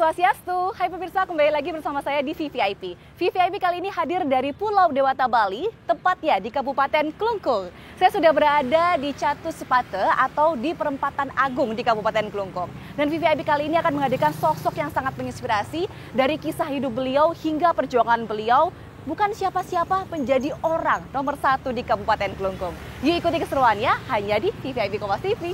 Swastiastu, hai pemirsa, kembali lagi bersama saya di VVIP. VVIP kali ini hadir dari Pulau Dewata, Bali, tepatnya di Kabupaten Klungkung. Saya sudah berada di Catus Sepate atau di Perempatan Agung di Kabupaten Klungkung. Dan VVIP kali ini akan menghadirkan sosok yang sangat menginspirasi dari kisah hidup beliau hingga perjuangan beliau. Bukan siapa-siapa, menjadi orang nomor 1 di Kabupaten Klungkung. Yuk ikuti keseruannya hanya di VVIP Kompas TV.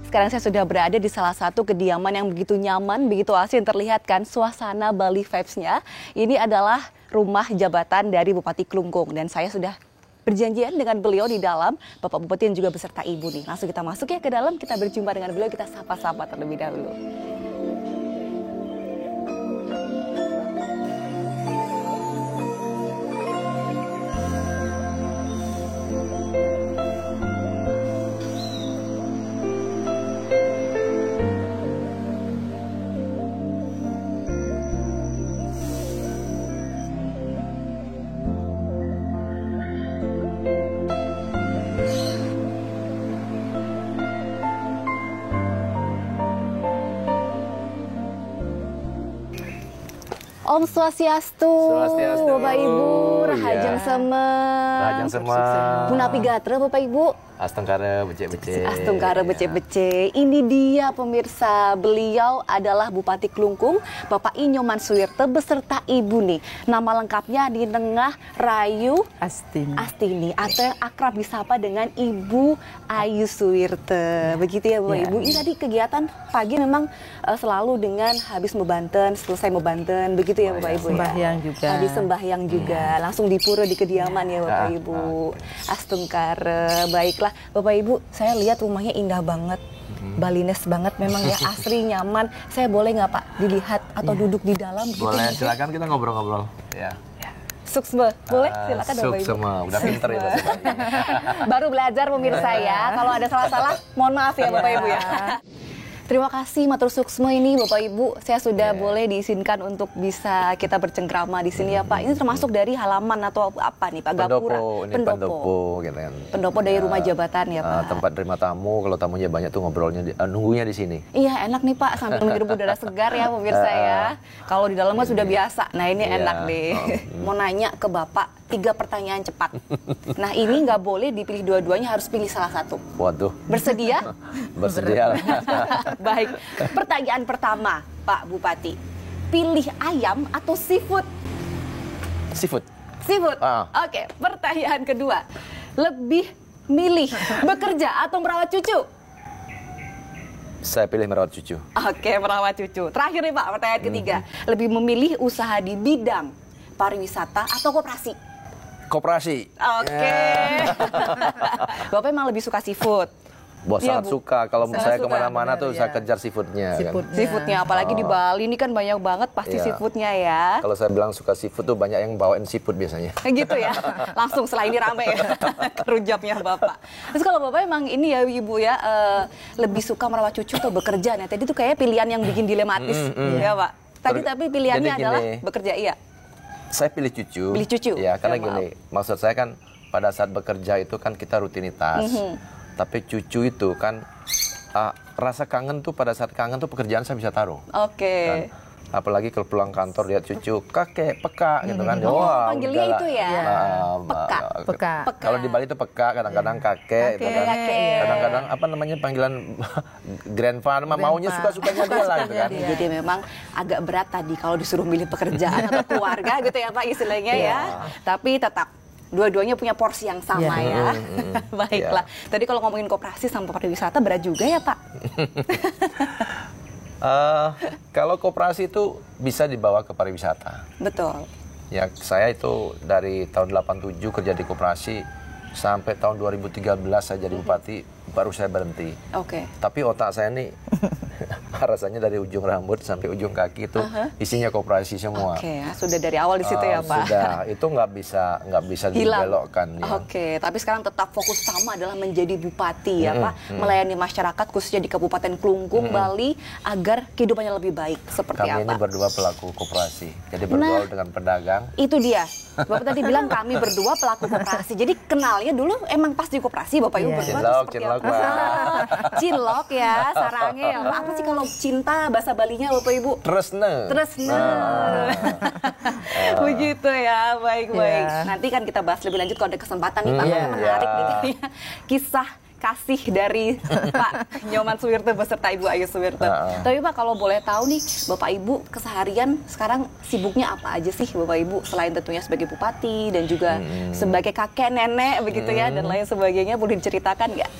Sekarang saya sudah berada di salah satu kediaman yang begitu nyaman, begitu asing, terlihat kan suasana Bali vibes-nya. Ini adalah rumah jabatan dari Bupati Klungkung dan saya sudah berjanjian dengan beliau di dalam, Bapak Bupati dan juga beserta Ibu nih. Langsung kita masuk ya ke dalam, kita berjumpa dengan beliau, kita sapa-sapa terlebih dahulu. Om Swastiastu, Bapak Ibu, Rahajeng Semeng, Rahajeng Semeng, Punapi Gatra Bapak Ibu. Astungkara becek-becek. Astungkara becek-becek. Ini dia pemirsa, beliau adalah Bupati Klungkung, Bapak Inyoman Suwirte beserta Ibu nih. Nama lengkapnya Dinengah Rayu Astini atau yang akrab disapa dengan Ibu Ayu Suwirte. Begitu ya Bapak Ibu. Ini tadi kegiatan pagi memang selalu dengan habis membanten, selesai membanten, begitu ya Bapak Ibu ya. Sembahyang juga. Tadi sembahyang juga, langsung di pura di kediaman ya Bapak Ibu. Astungkara, baiklah. Bapak Ibu, saya lihat rumahnya indah banget, Balines banget memang ya, asri, nyaman. Saya boleh nggak Pak dilihat atau duduk di dalam? Boleh, silakan kita ngobrol-ngobrol. Ya. Suksma, boleh silakan Bapak Ibu. Suksma, udah pinter ya Bapak. Baru belajar pemirsa ya, kalau ada salah-salah mohon maaf ya Bapak Ibu ya. Terima kasih Matur Suksma ini Bapak Ibu, saya sudah boleh diizinkan untuk bisa kita bercengkrama di sini ya Pak. Ini termasuk dari halaman atau apa nih Pak? Gapura. Pendopo gitu kan. Pendopo dari rumah jabatan ya Pak. Tempat terima tamu, kalau tamunya banyak tuh ngobrolnya nunggunya di sini. Iya enak nih Pak, sambil menghirup udara segar ya pemirsa ya. Kalau di dalam sudah biasa, nah ini enak deh. Mau nanya ke Bapak 3 pertanyaan cepat. Nah ini nggak boleh dipilih dua-duanya, harus pilih salah satu. Waduh. Bersedia? Bersedia. Baik, pertanyaan pertama Pak Bupati, pilih ayam atau seafood? Seafood. Seafood. Oke, pertanyaan kedua, lebih milih bekerja atau merawat cucu? Saya pilih merawat cucu. Oke, merawat cucu. Terakhir nih Pak, pertanyaan ketiga, lebih memilih usaha di bidang pariwisata atau koperasi? Koperasi. Oke. Bapak emang lebih suka seafood? Bos sangat suka, kalau saya kemana-mana tuh saya ya. kejar seafoodnya. Seafoodnya, apalagi di Bali ini kan banyak banget pasti seafoodnya ya. Kalau saya bilang suka seafood tuh banyak yang bawain seafood biasanya. Gitu ya, langsung setelah ini rame ya, kerujapnya Bapak. Terus kalau Bapak emang ini ya Ibu ya, lebih suka merawat cucu atau bekerja? Nah tadi tuh kayaknya pilihan yang bikin dilematis ya Pak. Tadi tapi pilihannya adalah bekerja, iya? Saya pilih cucu. Pilih cucu? Ya, karena gini, maksud saya kan pada saat bekerja itu kan kita rutinitas. Tapi cucu itu kan rasa kangen tuh, pada saat kangen tuh pekerjaan saya bisa taruh. Oke. Kan? Apalagi kalau pulang kantor lihat cucu, kakek, peka gitu kan. Wah, panggilnya itu ya? Peka. Kalau di Bali itu peka, kadang-kadang kakek, gitu kan. Kadang-kadang apa namanya panggilan grandpa, maunya suka-sukanya dia lah gitu kan. Jadi memang agak berat tadi kalau disuruh milih pekerjaan atau keluarga gitu ya Pak istilahnya ya. Tapi tetap dua-duanya punya porsi yang sama ya. Baiklah. Tadi kalau ngomongin koperasi sama pariwisata berat juga ya Pak? Kalau koperasi itu bisa dibawa ke pariwisata. Betul. Ya, saya itu dari tahun 87 kerja di koperasi sampai tahun 2013 saya jadi bupati, baru saya berhenti. Oke. Tapi otak saya nih Rasanya dari ujung rambut sampai ujung kaki itu isinya koperasi semua. Oke, sudah dari awal di situ ya Pak. Sudah, itu nggak bisa dibelokkan. Ya. Oke, tapi sekarang tetap fokus utama adalah menjadi bupati ya Pak, melayani masyarakat khususnya di Kabupaten Klungkung, Bali agar kehidupannya lebih baik. Seperti kami apa? Ini berdua pelaku koperasi, jadi bergaul dengan pedagang. Itu dia. Bapak tadi bilang kami berdua pelaku koperasi. Jadi kenalnya dulu emang pas di koperasi Bapak Ibu berdua Cinlok, Cinlok ya, sarangnya ya. Apa sih kalau cinta bahasa Balinya Bapak Ibu? Tresne. Begitu ya, baik. Nanti kan kita bahas lebih lanjut kalau ada kesempatan nih Pak. Menarik nih kayaknya. Kisah kasih dari Pak Nyoman Suwirto beserta Ibu Ayu Suwirto. Tapi Pak, kalau boleh tahu nih, Bapak Ibu keseharian sekarang sibuknya apa aja sih Bapak Ibu, selain tentunya sebagai bupati dan juga sebagai kakek nenek begitu ya dan lain sebagainya, boleh diceritakan nggak?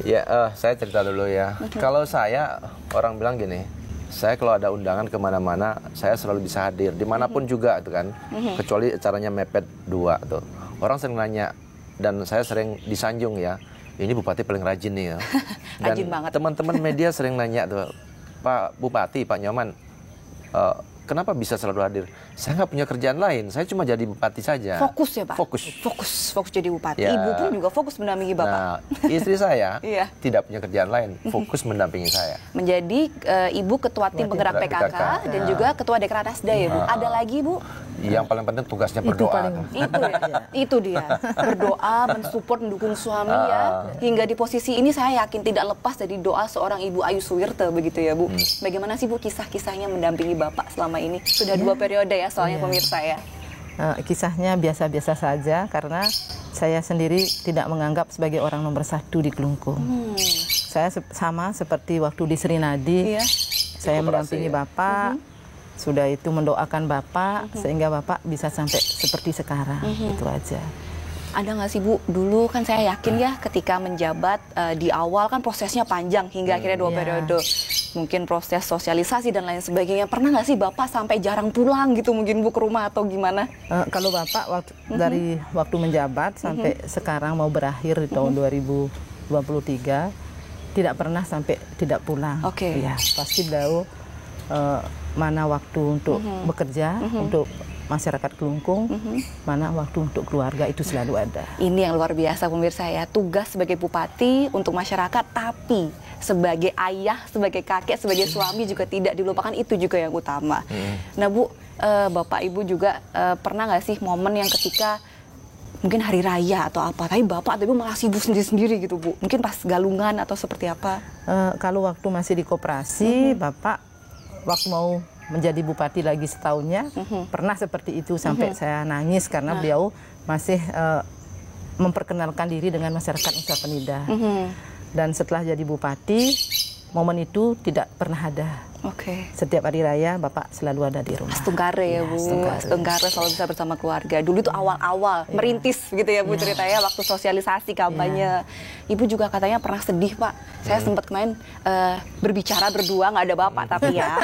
Ya, saya cerita dulu ya. Kalau saya, orang bilang gini, saya kalau ada undangan kemana-mana, saya selalu bisa hadir dimanapun juga tuh kan, kecuali acaranya mepet 2 tuh. Orang sering nanya dan saya sering disanjung ya. Ini bupati paling rajin nih ya. Dan rajin banget. Teman-teman media sering nanya tuh, Pak Bupati, Pak Nyoman, kenapa bisa selalu hadir? Saya nggak punya kerjaan lain, saya cuma jadi bupati saja. Fokus ya Pak? Fokus jadi bupati. Ya. Ibu pun juga fokus mendampingi Bapak. Nah, istri saya tidak punya kerjaan lain, fokus mendampingi saya. Menjadi Ibu ketua tim penggerak PKK dan juga ketua Dekranasda ya Bu. Ada lagi Bu? Yang paling penting tugasnya berdoa. Itu dia. Berdoa, mensupport, mendukung suami ya. Hingga di posisi ini saya yakin tidak lepas dari doa seorang Ibu Ayu Suwirto begitu ya Bu. Bagaimana sih Bu kisah-kisahnya mendampingi Bapak selama ini? Sudah 2 periode ya soalnya pemirsa ya. Kisahnya biasa-biasa saja karena saya sendiri tidak menganggap sebagai orang nomor 1 di Klungkung. Saya sama seperti waktu di Serinadi, saya mendampingi Bapak. Sudah itu mendoakan Bapak sehingga Bapak bisa sampai seperti sekarang. Itu aja. Ada nggak sih Bu, dulu kan saya yakin ya ketika menjabat di awal kan prosesnya panjang hingga akhirnya 2 periode. Mungkin proses sosialisasi dan lain sebagainya. Pernah nggak sih Bapak sampai jarang pulang gitu mungkin Bu ke rumah atau gimana? Kalau Bapak dari waktu menjabat sampai sekarang mau berakhir di tahun 2023 tidak pernah sampai tidak pulang. Ya, pasti tahu mana waktu untuk bekerja, untuk masyarakat Klungkung, mana waktu untuk keluarga, itu selalu ada. Ini yang luar biasa pemirsa ya, tugas sebagai bupati untuk masyarakat, tapi sebagai ayah, sebagai kakek, sebagai suami juga tidak dilupakan, itu juga yang utama. Nah Bu, Bapak Ibu juga pernah nggak sih momen yang ketika mungkin hari raya atau apa, tapi Bapak atau Ibu malah sibuk sendiri-sendiri gitu Bu, mungkin pas galungan atau seperti apa? Kalau waktu masih di koperasi, Bapak waktu mau menjadi bupati lagi setahunnya, pernah seperti itu sampai saya nangis karena beliau masih memperkenalkan diri dengan masyarakat Nusa Penida. Dan setelah jadi bupati, momen itu tidak pernah ada. Setiap hari raya Bapak selalu ada di rumah. Astungkare ya Bu, Astungkare selalu bisa bersama keluarga. Dulu itu awal-awal merintis gitu ya Bu ceritanya waktu sosialisasi kampanye. Ibu juga katanya pernah sedih Pak. Saya sempat kemarin berbicara berdua, nggak ada Bapak tapi ya.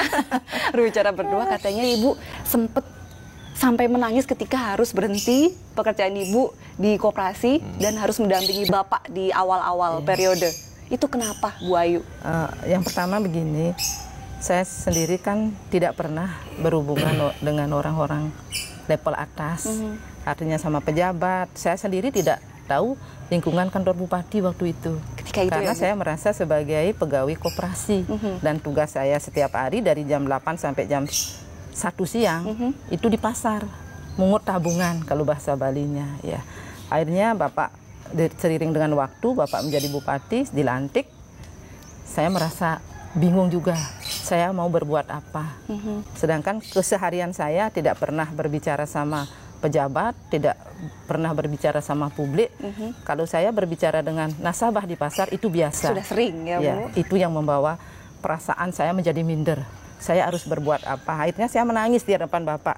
Berbicara berdua katanya Ibu sempat sampai menangis ketika harus berhenti pekerjaan Ibu di koperasi dan harus mendampingi Bapak di awal-awal periode. Itu kenapa Bu Ayu? Yang pertama begini, saya sendiri kan tidak pernah berhubungan dengan orang-orang level atas, artinya sama pejabat. Saya sendiri tidak tahu lingkungan kantor bupati waktu itu. Karena saya merasa sebagai pegawai koperasi dan tugas saya setiap hari dari jam 8 sampai jam 1 siang itu di pasar, mungut tabungan kalau bahasa Balinya. Ya, akhirnya Bapak seiring dengan waktu Bapak menjadi bupati, dilantik, saya merasa bingung juga. Saya mau berbuat apa? Sedangkan keseharian saya tidak pernah berbicara sama pejabat, tidak pernah berbicara sama publik. Kalau saya berbicara dengan nasabah di pasar itu biasa. Sudah sering ya Bu? Itu yang membawa perasaan saya menjadi minder. Saya harus berbuat apa? Akhirnya saya menangis di hadapan Bapak.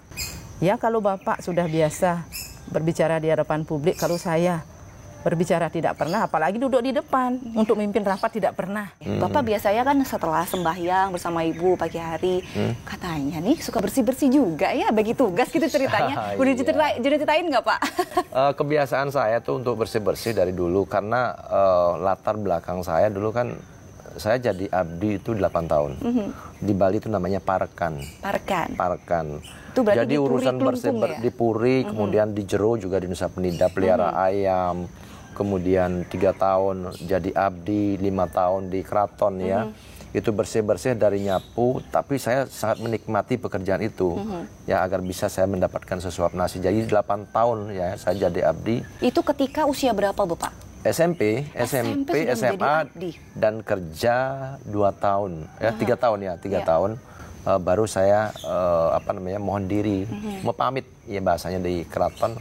Ya kalau Bapak sudah biasa berbicara di hadapan publik, kalau saya berbicara tidak pernah, apalagi duduk di depan untuk mimpin rapat tidak pernah. Bapak biasanya kan setelah sembahyang bersama Ibu pagi hari, katanya nih suka bersih-bersih juga ya bagi tugas gitu ceritanya. Udah diceritain nggak Pak? Kebiasaan saya tuh untuk bersih-bersih dari dulu karena latar belakang saya dulu kan saya jadi abdi itu 8 tahun. Di Bali itu namanya parekan. Parekan. Itu berarti jadi di Puri urusan Klungkung ya? di Puri, kemudian di Jero juga di Nusa Penida pelihara ayam. Kemudian 3 tahun jadi abdi, 5 tahun di keraton ya. Itu bersih-bersih dari nyapu, tapi saya sangat menikmati pekerjaan itu ya, agar bisa saya mendapatkan sesuap nasi. Jadi 8 tahun ya saya jadi abdi. Itu ketika usia berapa Bapak? SMP, sudah menjadi SMA abdi. dan kerja 2 tahun ya, 3 tahun ya, 3 tahun. Baru saya mohon diri, mau pamit ya bahasanya di keraton,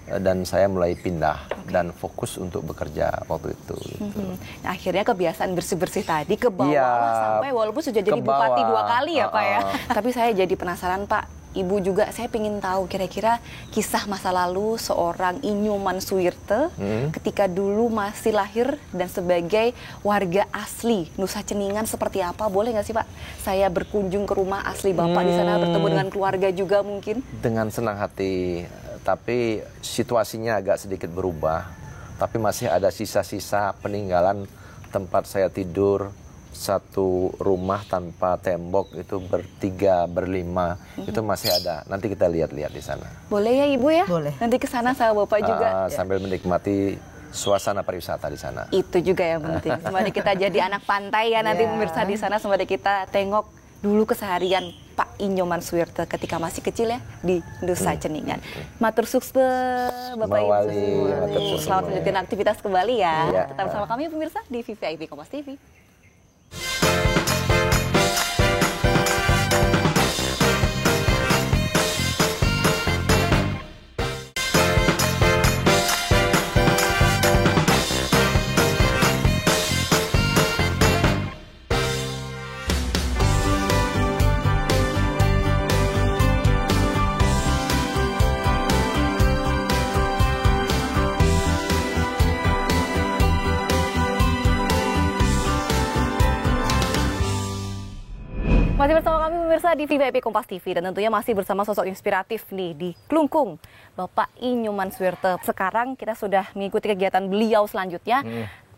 dan saya mulai pindah dan fokus untuk bekerja waktu itu. Gitu. Nah, akhirnya kebiasaan bersih-bersih tadi ke bawah sampai walaupun sudah jadi bupati 2 kali ya Pak ya. Tapi saya jadi penasaran Pak, Ibu juga saya ingin tahu kira-kira kisah masa lalu seorang Inyoman Suwirte ketika dulu masih lahir dan sebagai warga asli Nusa Ceningan seperti apa? Boleh nggak sih Pak saya berkunjung ke rumah asli Bapak di sana, bertemu dengan keluarga juga mungkin? Dengan senang hati, tapi situasinya agak sedikit berubah. Tapi masih ada sisa-sisa peninggalan tempat saya tidur, satu rumah tanpa tembok itu bertiga, berlima, itu masih ada. Nanti kita lihat-lihat di sana. Boleh ya Ibu ya? Boleh. Nanti ke sana sama Bapak juga. Sambil menikmati suasana pariwisata di sana. Itu juga yang penting. Sembari kita jadi anak pantai ya nanti pemirsa di sana, sembari kita tengok dulu keseharian Pak Inyoman Suwirte ketika masih kecil ya di Nusa Ceningan. Matur sukses Bapak Ibu. Selamat melanjutkan aktivitas kembali ya. Tetap bersama kami pemirsa di VVIP Kompas TV. Masih bersama kami pemirsa di VVIP Kompas TV dan tentunya masih bersama sosok inspiratif nih di Klungkung, Bapak Inyoman Suwirte. Sekarang kita sudah mengikuti kegiatan beliau selanjutnya.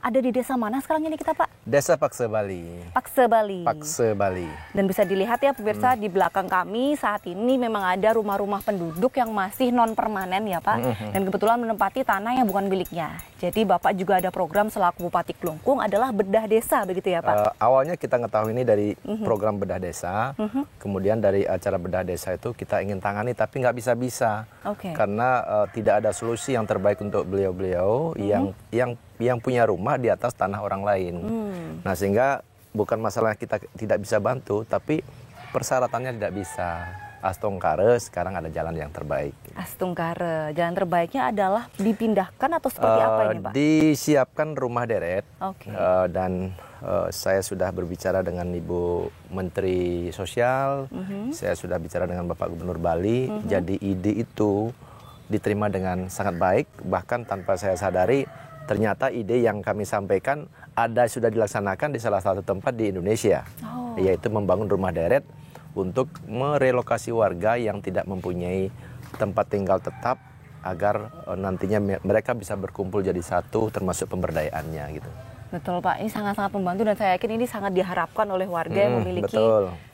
Ada di desa mana sekarang ini kita Pak? Desa Pakse Bali. Pakse Bali. Pakse Bali. Dan bisa dilihat ya pemirsa di belakang kami saat ini memang ada rumah-rumah penduduk yang masih non permanen ya Pak. Dan kebetulan menempati tanah yang bukan miliknya. Jadi Bapak juga ada program selaku Bupati Klungkung adalah bedah desa begitu ya Pak? Awalnya kita ngetahui ini dari program bedah desa. Kemudian dari acara bedah desa itu kita ingin tangani tapi nggak bisa-bisa. Karena tidak ada solusi yang terbaik untuk beliau-beliau yang punya rumah di atas tanah orang lain. Nah sehingga bukan masalah kita tidak bisa bantu, tapi persyaratannya tidak bisa. Astungkare sekarang ada jalan yang terbaik. Astungkare, jalan terbaiknya adalah dipindahkan atau seperti apa ini Pak? Disiapkan rumah deret dan saya sudah berbicara dengan Ibu Menteri Sosial, saya sudah bicara dengan Bapak Gubernur Bali, jadi ide itu diterima dengan sangat baik, bahkan tanpa saya sadari ternyata ide yang kami sampaikan sudah dilaksanakan di salah satu tempat di Indonesia, yaitu membangun rumah deret untuk merelokasi warga yang tidak mempunyai tempat tinggal tetap agar nantinya mereka bisa berkumpul jadi satu termasuk pemberdayaannya gitu. Betul Pak, ini sangat-sangat membantu dan saya yakin ini sangat diharapkan oleh warga yang memiliki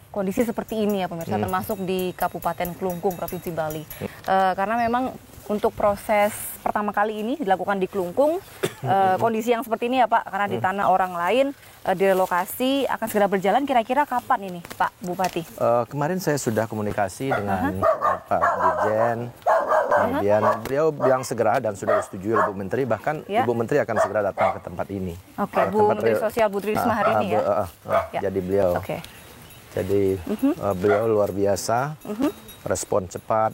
kondisi seperti ini ya pemirsa, termasuk di Kabupaten Klungkung, Provinsi Bali. Karena memang untuk proses pertama kali ini dilakukan di Klungkung, kondisi yang seperti ini ya Pak, karena di tanah orang lain, direlokasi akan segera berjalan, kira-kira kapan ini Pak Bupati? Kemarin saya sudah komunikasi dengan Pak Dirjen, kemudian beliau bilang segera dan sudah disetujui oleh Bu Menteri, bahkan Ibu Menteri akan segera datang ke tempat ini. Bu Menteri Sosial Bu Tri Risma hari ini ya? Jadi beliau. Jadi beliau luar biasa, respon cepat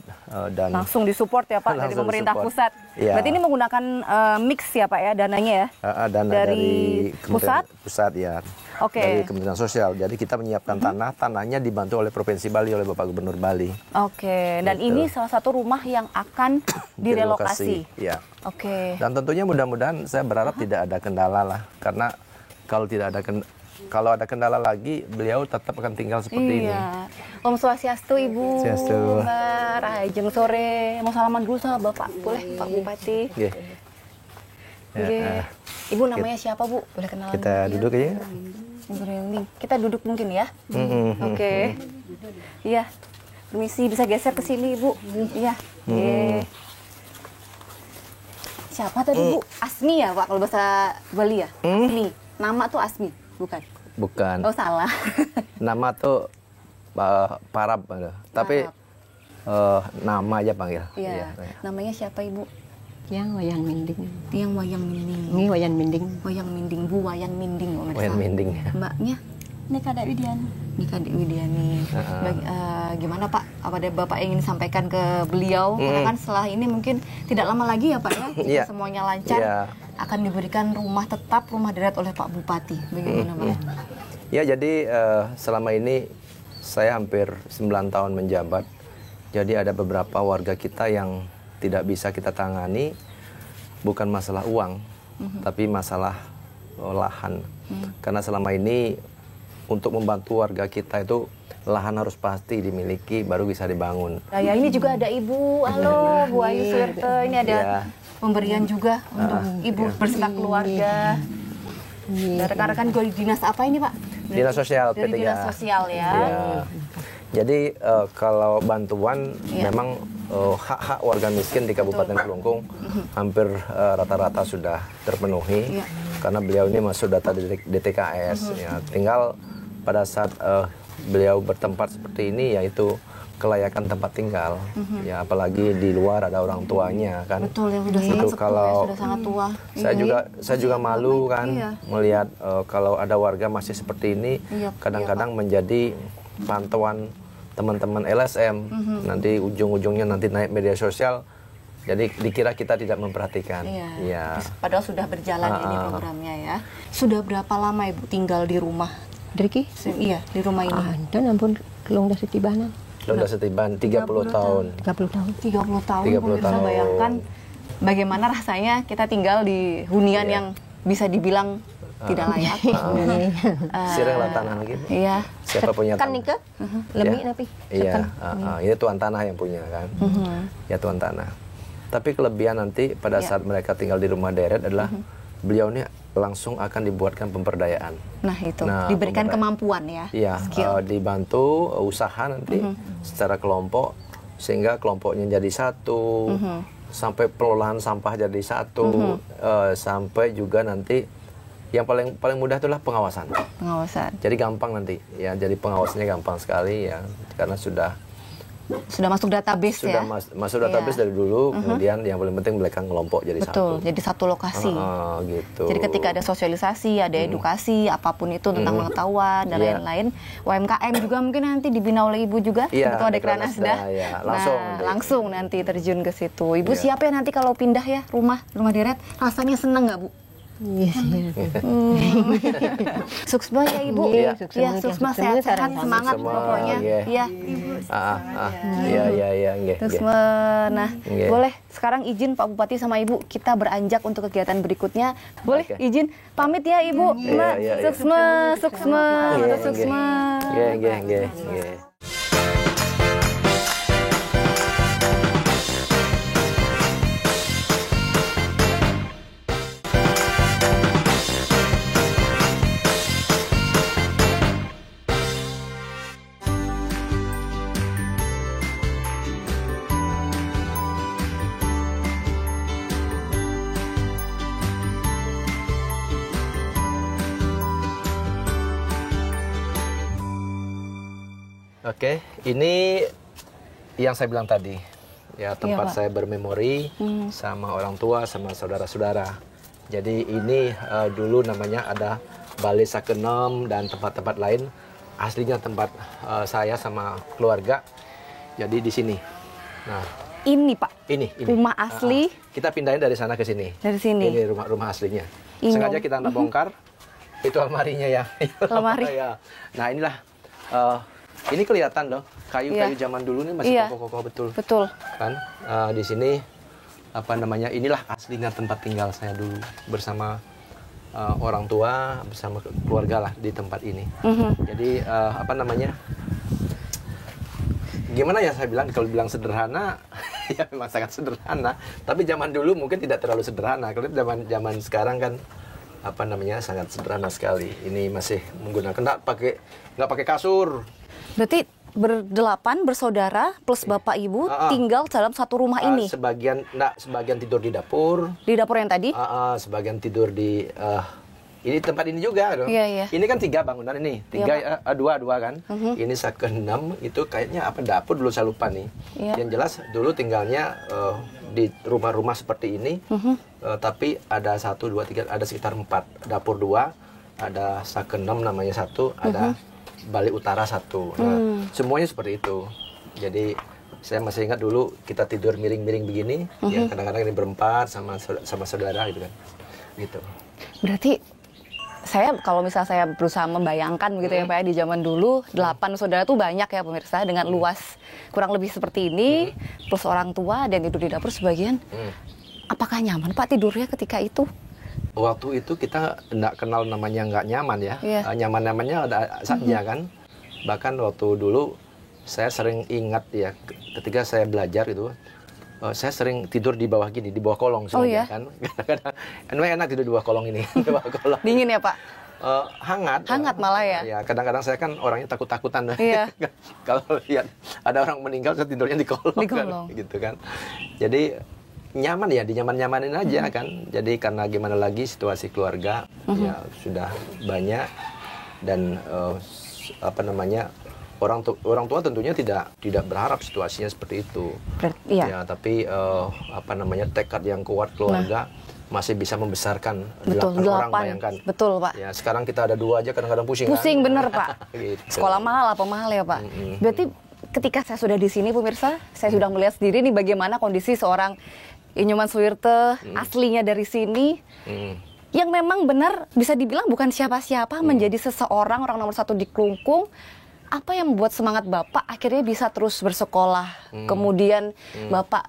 dan langsung disupport ya Pak dari pemerintah pusat. Berarti ini menggunakan mix ya Pak ya dananya ya? Dana dari pusat ya. Dari Kementerian Sosial. Jadi kita menyiapkan tanahnya dibantu oleh Provinsi Bali oleh Bapak Gubernur Bali. Dan ini salah satu rumah yang akan direlokasi. Ya. Dan tentunya mudah-mudahan saya berharap tidak ada kendala lah, karena kalau ada kendala lagi, beliau tetap akan tinggal seperti ini. Om Swastiastu Ibu. Swastiastu. Mbak Rahajeng sore. Mau salaman dulu sama Bapak, boleh Pak Bupati? Ibu namanya siapa Bu? Boleh kenalan? Kita duduk aja. Ibu Reli. Kita duduk mungkin ya. Oke. Iya. Permisi, bisa geser ke sini, Ibu. Iya. Siapa tadi, Bu? Asmi ya, Pak, kalau bahasa Bali ya? Asmi. Nama tuh Asmi, bukan? Bukan. Oh, salah. Nama tuh Parab, tapi nama aja panggil. Iya. Namanya siapa, Ibu? Yang Wayan Minding. Yang Wayang Minding. Ini Wayan Minding. Wayang Minding, Bu Wayan Minding. Wayan Minding. Mbaknya? Nika Dek Widiani. Nika Dek Widiani. Gimana Pak? Apa ada Bapak ingin sampaikan ke beliau? Karena kan setelah ini mungkin tidak lama lagi ya Pak ya, jika semuanya lancar, akan diberikan rumah tetap, rumah deret oleh Pak Bupati. Bagaimana Pak? Ya, jadi selama ini saya hampir 9 tahun menjabat. Jadi ada beberapa warga kita yang tidak bisa kita tangani, bukan masalah uang, tapi masalah lahan. Karena selama ini untuk membantu warga kita itu lahan harus pasti dimiliki baru bisa dibangun. Ya ini juga ada Ibu, halo Bu Ayu Suwerte, ini ada pemberian juga untuk Ibu berserta keluarga. Dan rekan-rekan gue di dinas apa ini Pak? Dinas Sosial Dari P3. Dinas Sosial ya. Jadi kalau bantuan memang hak-hak warga miskin di Kabupaten Kelungkung hampir rata-rata sudah terpenuhi karena beliau ini masuk data DTKS. Ya, tinggal pada saat beliau bertempat seperti ini yaitu kelayakan tempat tinggal. Ya, apalagi di luar ada orang tuanya kan. Betul, yang sudah sangat sepuh, kalau sudah sangat tua. Saya juga malu kan melihat kalau ada warga masih seperti ini, kadang-kadang menjadi pantauan teman-teman LSM. Nanti ujung-ujungnya nanti naik media sosial. Jadi dikira kita tidak memperhatikan. Iya. Padahal sudah berjalan ini programnya ya. Sudah berapa lama Ibu tinggal di rumah? Driki? Iya, di rumah ini. Dan ampun kelong dah setibana. Sudah setiban 30 tahun. 30 tahun. 30 tahun. 30 Bisa tahun. bayangkan bagaimana rasanya kita tinggal di hunian yang bisa dibilang tidak layak. Sireng lah tanah gitu. Iya. Siapa punya Kan tanah? Nika? Lebih tapi. Iya, ini tuan tanah yang punya kan. Ya tuan tanah. Tapi kelebihan nanti pada saat mereka tinggal di rumah deret adalah beliau ini langsung akan dibuatkan pemberdayaan. Nah itu, diberikan kemampuan ya. Iya, dibantu usaha nanti secara kelompok sehingga kelompoknya jadi satu, sampai pengelolaan sampah jadi satu, sampai juga nanti yang paling mudah itulah pengawasan. Pengawasan. Jadi gampang nanti, ya. Jadi pengawasannya gampang sekali ya, karena sudah masuk database ya. Masuk database dari dulu, kemudian yang paling penting mereka ngelompok jadi satu. Betul, jadi satu lokasi. Gitu. Jadi ketika ada sosialisasi, ada edukasi, apapun itu tentang pengetahuan dan lain-lain. UMKM juga mungkin nanti dibina oleh Ibu juga, Ketua Dekranasda. Ya. Langsung nanti terjun ke situ. Ibu siapa ya nanti kalau pindah ya rumah deret, rasanya seneng nggak Bu? Iya. Suksma ya Ibu. Iya, Suksma sehat-sehat, semangat pokoknya. Iya. Iya. Suksma. Nah, boleh sekarang izin Pak Bupati sama Ibu kita beranjak untuk kegiatan berikutnya. Boleh izin pamit ya Ibu. Mbak, Suksma. Iya. Oke, ini yang saya bilang tadi, ya tempat saya bermemori sama orang tua, sama saudara-saudara. Jadi ini dulu namanya ada Balai Sakenom dan tempat-tempat lain. Aslinya tempat saya sama keluarga. Jadi di sini. Nah, ini Pak. Ini. Rumah asli. Kita pindahin dari sana ke sini. Dari sini. Ini rumah aslinya. Sengaja kita nggak bongkar. Itu almarinya ya. Almari. Nah inilah. Ini kelihatan loh, kayu-kayu zaman dulu nih masih kokoh-kokoh betul. Betul. Kan di sini apa namanya? Inilah aslinya tempat tinggal saya dulu bersama orang tua, bersama keluarga lah di tempat ini. Jadi apa namanya? Gimana ya saya bilang, kalau bilang sederhana, ya memang sangat sederhana. Tapi zaman dulu mungkin tidak terlalu sederhana. Kalau zaman sekarang kan apa namanya sangat sederhana sekali. Ini masih menggunakan nggak pakai kasur. Berarti berdelapan bersaudara plus bapak ibu tinggal dalam satu rumah ini. Sebagian tidur di dapur. Di dapur yang tadi? Sebagian tidur di ini tempat ini juga dong. Iya. Ini kan 3 bangunan ini, 2 kan. Ini saya ke-6 itu kayaknya apa dapur dulu saya lupa nih. Iya. Yang jelas dulu tinggalnya di rumah-rumah seperti ini. Tapi ada 1, 2, 3, ada sekitar 4 dapur 2, ada saya ke-6 namanya 1, ada balik utara 1. Nah, semuanya seperti itu. Jadi saya masih ingat dulu kita tidur miring-miring begini, ya kadang-kadang ini berempat sama saudara gitu kan. Gitu. Berarti saya kalau misalnya saya berusaha membayangkan begitu ya Pak ya, di zaman dulu 8 saudara tuh banyak ya pemirsa, dengan luas kurang lebih seperti ini, plus orang tua dan tidur di dapur sebagian. Apakah nyaman Pak tidurnya ketika itu? Waktu itu kita nggak kenal namanya nggak nyaman ya. Nyaman-nyamannya ada saja kan. Bahkan waktu dulu saya sering ingat ya ketika saya belajar itu, saya sering tidur di bawah gini, di bawah kolong sebenarnya kan. Kadang-kadang enak tidur di bawah kolong ini, di bawah kolong. Dingin ya Pak? Hangat malah ya. Ya kadang-kadang saya kan orangnya takut-takutan. Iya. Kalau lihat ada orang meninggal saya tidurnya di kolong. Di kolong. Kan, gitu kan. Jadi nyaman ya, dinyaman-nyamanin aja kan. Jadi karena gimana lagi situasi keluarga ya sudah banyak dan apa namanya orang tua tentunya tidak berharap situasinya seperti itu. Ya, tapi apa namanya tekad yang kuat keluarga masih bisa membesarkan 8 orang, bayangkan. Betul Pak. Ya sekarang kita ada 2 aja kadang-kadang pusing. Pusing kan? bener Pak. Gitu. Sekolah mahal apa mahal ya Pak. Berarti ketika saya sudah di sini pemirsa, saya sudah melihat sendiri nih bagaimana kondisi seorang Inyoman Suwirte aslinya dari sini. Yang memang benar bisa dibilang bukan siapa-siapa, menjadi seseorang orang nomor 1 di Klungkung. Apa yang membuat semangat Bapak akhirnya bisa terus bersekolah, kemudian Bapak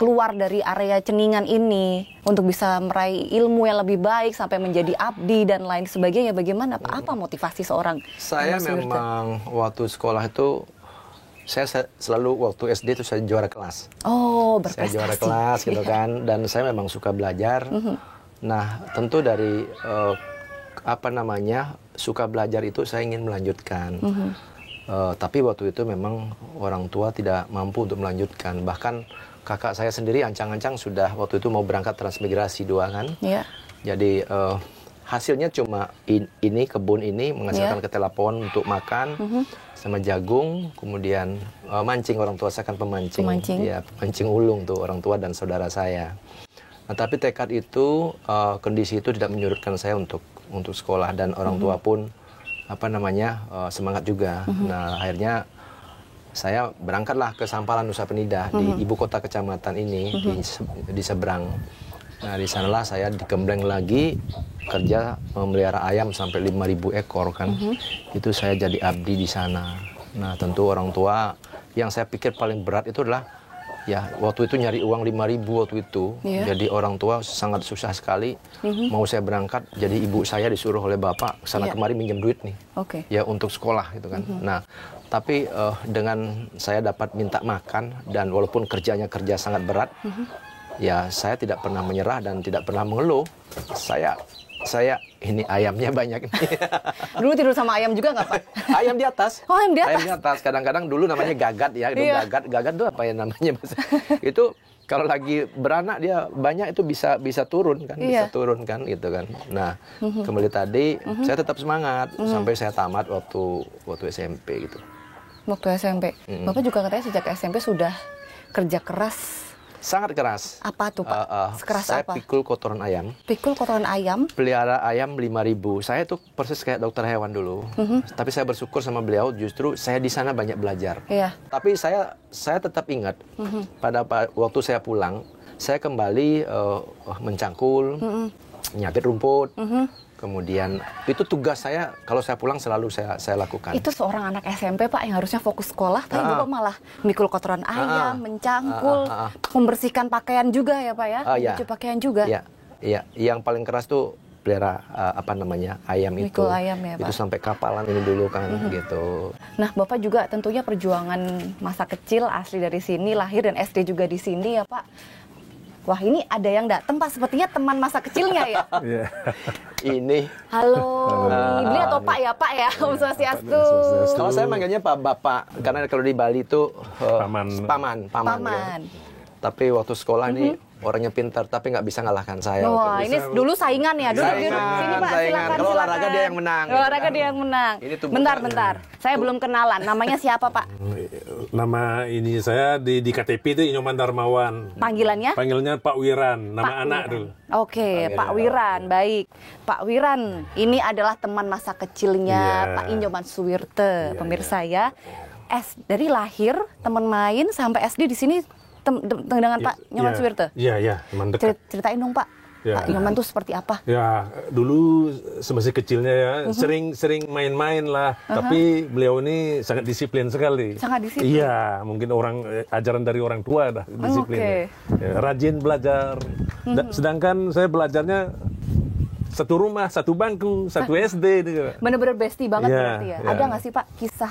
keluar dari area ceningan ini untuk bisa meraih ilmu yang lebih baik sampai menjadi abdi dan lain sebagainya. Bagaimana Pak? Apa motivasi seorang? Saya memang waktu sekolah itu saya selalu waktu SD itu saya juara kelas. Oh, berprestasi. Saya juara kelas gitu kan, dan saya memang suka belajar. Nah, tentu dari suka belajar itu saya ingin melanjutkan. Tapi waktu itu memang orang tua tidak mampu untuk melanjutkan. Bahkan kakak saya sendiri ancang-ancang sudah waktu itu mau berangkat transmigrasi 2 kan. Jadi hasilnya cuma kebun ini menghasilkan ketela pohon untuk makan sama jagung. Kemudian mancing, orang tua saya kan pemancing. Ya, pemancing ulung tuh orang tua dan saudara saya. Nah, tapi tekad itu, kondisi itu tidak menyurutkan saya untuk sekolah, dan orang tua pun semangat juga. Nah, akhirnya saya berangkatlah ke Sampalan Nusa Penida di ibu kota kecamatan ini di seberang. Nah, di sanalah saya digembleng lagi kerja memelihara ayam sampai 5.000 ekor kan. Itu saya jadi abdi di sana. Nah, tentu orang tua yang saya pikir paling berat itu adalah ya waktu itu nyari uang 5.000 waktu itu. Jadi orang tua sangat susah sekali. Mau saya berangkat, jadi ibu saya disuruh oleh bapak sana kemari minjem duit nih. Ya untuk sekolah gitu kan. Nah, tapi dengan saya dapat minta makan dan walaupun kerja sangat berat, ya saya tidak pernah menyerah dan tidak pernah mengeluh. Saya ini ayamnya banyak nih. Dulu tidur sama ayam juga nggak Pak? Ayam di atas. Oh, ayam di atas. Ayam di atas. Kadang-kadang dulu namanya gagat ya. Gagat itu apa ya namanya? Itu kalau lagi beranak dia banyak itu bisa turun kan, bisa turun kan gitu kan. Nah, kembali tadi saya tetap semangat sampai saya tamat waktu SMP gitu. Waktu SMP. Bapak juga katanya sejak SMP sudah kerja keras. Sangat keras. Apa tuh Pak? Sekeras saya apa? Pikul kotoran ayam. Pikul kotoran ayam? Pelihara ayam 5.000. Saya tuh persis kayak dokter hewan dulu. Tapi saya bersyukur sama beliau, justru saya di sana banyak belajar. Tapi saya tetap ingat pada waktu saya pulang, saya kembali mencangkul, nyabit rumput. Kemudian itu tugas saya, kalau saya pulang selalu saya lakukan. Itu seorang anak SMP Pak yang harusnya fokus sekolah, tapi Bapak malah mikul kotoran ayam, mencangkul, membersihkan pakaian juga ya Pak ya? Mencuci pakaian juga. Iya, yang paling keras tuh pelihara ayam itu. Mikul ayam ya Pak? Itu sampai kapalan ini dulu kan gitu. Nah Bapak juga tentunya perjuangan masa kecil asli dari sini, lahir dan SD juga di sini ya Pak. Wah, ini ada yang datang Pak, sepertinya teman masa kecilnya ya. Iya. Ini Halo, Ibli atau Pak ya, Pak ya, Om Swastiastu. kalau saya manggilnya Pak Bapak, karena kalau di Bali itu paman. Paman. Tapi waktu sekolah ini orangnya pintar, tapi nggak bisa ngalahkan saya. Wah, ini dulu saingan ya. Dulu sini Pak, silakan. Kalau olahraga dia yang menang. Olahraga dia yang menang. Ini tuh Bentar. Saya belum kenalan. Namanya siapa Pak? Nama ini saya di KTP itu Inyoman Darmawan. Panggilannya? Panggilannya Pak Wiran, nama Pak anak Wiran. tuh. Oke, Pak Wiran, baik. Pak Wiran, ini adalah teman masa kecilnya Pak Inyoman Suwirte, pemirsa ya. Dari lahir teman main sampai SD di sini dengan Pak Inyoman Suwirte. Iya, teman dekat. Ceritain dong Pak. Pak Inyoman tuh seperti apa? Ya, dulu semasa kecilnya ya, sering main-main lah. Tapi beliau ini sangat disiplin sekali. Sangat disiplin? Iya, mungkin ajaran dari orang tua dah, disiplin. Ya, rajin belajar. Sedangkan saya belajarnya satu rumah, satu bangku, satu SD. Bener-bener bestie banget berarti ya. Ada nggak sih Pak kisah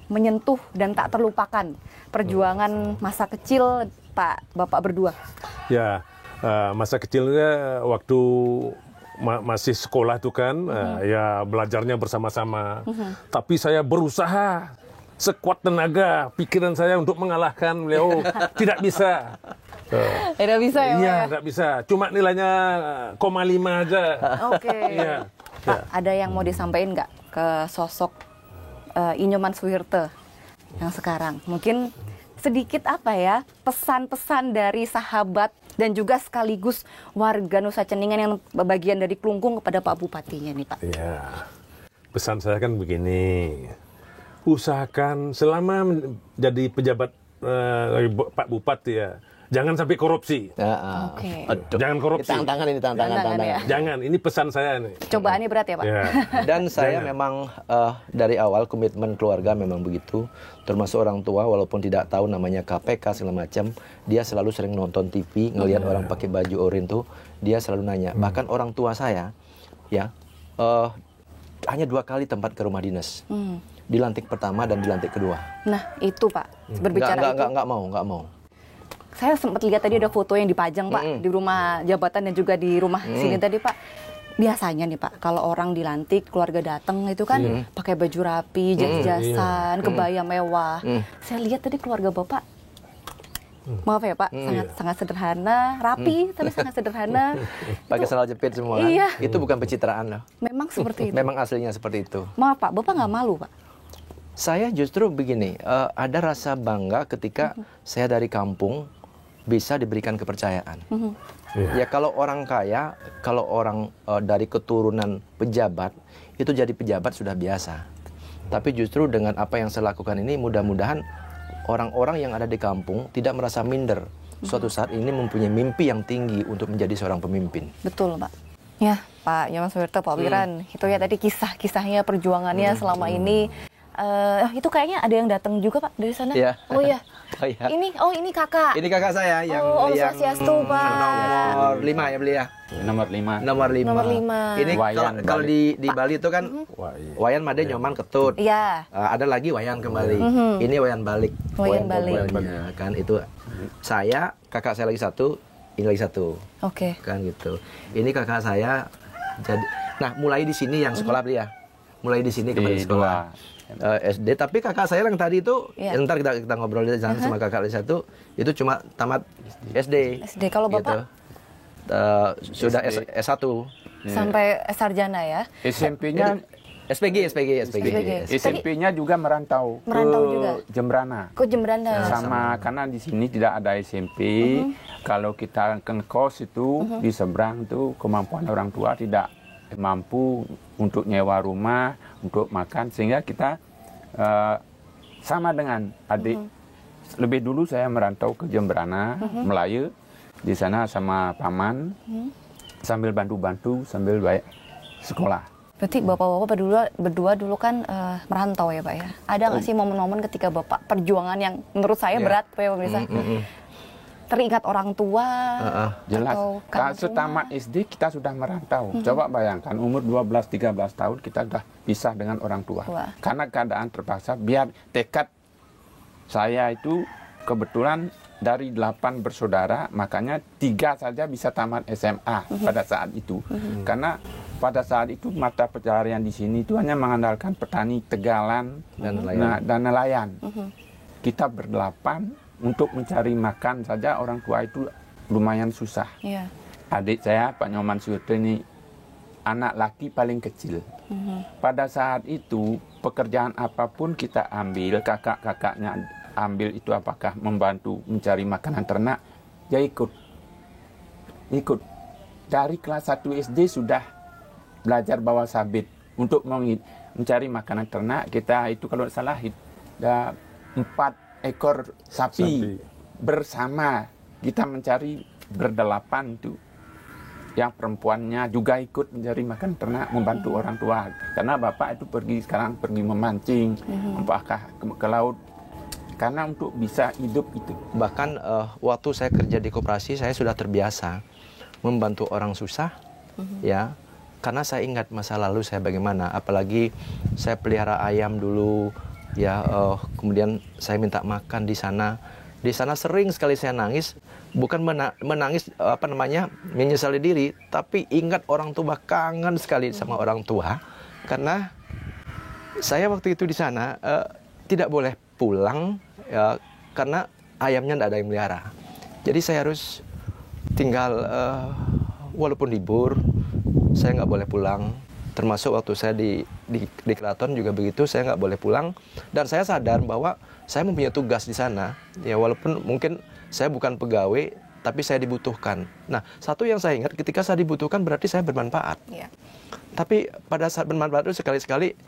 menyentuh dan tak terlupakan perjuangan masa kecil Bapak berdua? Ya, masa kecilnya waktu masih sekolah tuh kan, ya belajarnya bersama-sama. Tapi saya berusaha sekuat tenaga pikiran saya untuk mengalahkan beliau. Tidak bisa. Tidak bisa ya Pak? Iya, tidak bisa. Cuma nilainya 0,5 aja. Oke. Iya. Pak, ada yang mau disampaikan nggak ke sosok Inyoman Suwirte yang sekarang? Mungkin sedikit apa ya, pesan-pesan dari sahabat dan juga sekaligus warga Nusa Ceningan yang bagian dari Klungkung kepada Pak Bupatinya nih Pak. Iya. Pesan saya kan begini. Usahakan selama jadi pejabat Pak Bupati ya, jangan sampai korupsi. Oke. Jangan korupsi. Tantangan ini, tantangan. Ya. Jangan, ini pesan saya nih. Cobaannya berat ya Pak? Ya. Dan saya memang dari awal komitmen keluarga memang begitu. Termasuk orang tua, walaupun tidak tahu namanya KPK segala macam, dia selalu sering nonton TV, ngelihat orang pakai baju oranye tuh, dia selalu nanya. Bahkan orang tua saya, ya, hanya 2 kali tempat ke rumah dinas. Dilantik pertama dan dilantik kedua. Nah itu Pak, berbicara itu. Nggak mau. Saya sempat lihat tadi ada foto yang dipajang Pak di rumah jabatan dan juga di rumah sini tadi Pak. Biasanya nih Pak, kalau orang dilantik, keluarga datang itu kan pakai baju rapi, jas-jasan, kebaya mewah. Saya lihat tadi keluarga Bapak, maaf ya Pak, sangat sederhana, rapi tapi sangat sederhana. Pakai sandal jepit semua kan? Iya. Itu bukan pencitraan loh. Memang seperti itu. Memang aslinya seperti itu. Maaf Pak, Bapak nggak malu Pak? Saya justru begini, ada rasa bangga ketika saya dari kampung bisa diberikan kepercayaan. Ya kalau orang kaya, kalau orang dari keturunan pejabat, itu jadi pejabat sudah biasa. Tapi justru dengan apa yang saya lakukan ini, mudah-mudahan orang-orang yang ada di kampung tidak merasa minder. Suatu saat ini mempunyai mimpi yang tinggi untuk menjadi seorang pemimpin. Betul Pak. Ya Pak Inyoman Suwirte, Pak Wiran, itu ya tadi kisah-kisahnya, perjuangannya selama ini. Itu kayaknya ada yang datang juga Pak dari sana. Ya. Oh iya. Oh, ya. Ini kakak. Ini kakak saya yang Om Swastiastu Pak. nomor 5 ya beli ya. Nomor 5. Nomor 5. Nomor 5. Ini Wayan kalau di Bali itu kan Wayan Made Nyoman Ketut. Iya. Ada lagi Wayan kembali. Ini Wayan balik. Wayan balik. Togolnya, kan itu saya, kakak saya lagi satu, ini lagi satu. Oke. Kan gitu. Ini kakak saya jadi mulai di sini yang sekolah beli ya. Mulai di sini kembali sekolah. SD, tapi kakak saya yang tadi itu, ntar kita ngobrol di sana sama kakak saya itu cuma tamat SD. Kalau Bapak? Gitu. Sudah S1. Sampai sarjana ya? SMP-nya SPG. SMP-nya juga merantau juga. Jembrana. Ke Jembrana. Sama karena di sini tidak ada SMP. Kalau kita kos itu di seberang tuh kemampuan orang tua tidak mampu untuk nyewa rumah, untuk makan, sehingga kita sama dengan adik. Lebih dulu saya merantau ke Jembrana, Melayu, di sana sama paman, sambil bantu-bantu, sambil sekolah. Berarti Bapak-bapak berdua dulu kan merantau ya Pak ya? Ada nggak sih momen-momen ketika Bapak perjuangan yang menurut saya berat Pak ya pemirsa? Teringat orang tua? Jelas, atau setamat SD kita sudah merantau. Coba bayangkan, umur 12-13 tahun kita sudah pisah dengan orang tua. Karena keadaan terpaksa, biar tekad saya itu kebetulan dari 8 bersaudara, makanya 3 saja bisa tamat SMA pada saat itu. Karena pada saat itu mata pencaharian di sini itu hanya mengandalkan petani tegalan dan nelayan. Kita berdelapan untuk mencari makan saja orang tua itu lumayan susah. Iya. Adik saya Pak Nyoman Suyoto ini anak laki paling kecil. Pada saat itu pekerjaan apapun kita ambil, kakak-kakaknya ambil itu apakah membantu mencari makanan ternak, dia ikut. Dari kelas 1 SD sudah belajar bawa sabit untuk mencari makanan ternak. Kita itu kalau salah ada 4 ekor sapi bersama kita mencari berdelapan itu. Yang perempuannya juga ikut mencari makan ternak, membantu orang tua. Karena bapak itu sekarang pergi memancing, apakah ke laut. Karena untuk bisa hidup itu. Bahkan waktu saya kerja di koperasi, saya sudah terbiasa membantu orang susah, ya. Karena saya ingat masa lalu saya bagaimana. Apalagi saya pelihara ayam dulu, ya. Kemudian saya minta makan di sana. Di sana sering sekali saya nangis, bukan menangis menyesali diri, tapi ingat orang tua, kangen sekali sama orang tua. Karena saya waktu itu di sana tidak boleh pulang ya, karena ayamnya tidak ada yang melihara. Jadi saya harus tinggal walaupun libur, saya nggak boleh pulang. Termasuk waktu saya di keraton juga begitu, saya nggak boleh pulang. Dan saya sadar bahwa saya mempunyai tugas di sana. Ya walaupun mungkin saya bukan pegawai, tapi saya dibutuhkan. Nah, satu yang saya ingat ketika saya dibutuhkan berarti saya bermanfaat. Yeah. Tapi pada saat bermanfaat itu sekali-sekali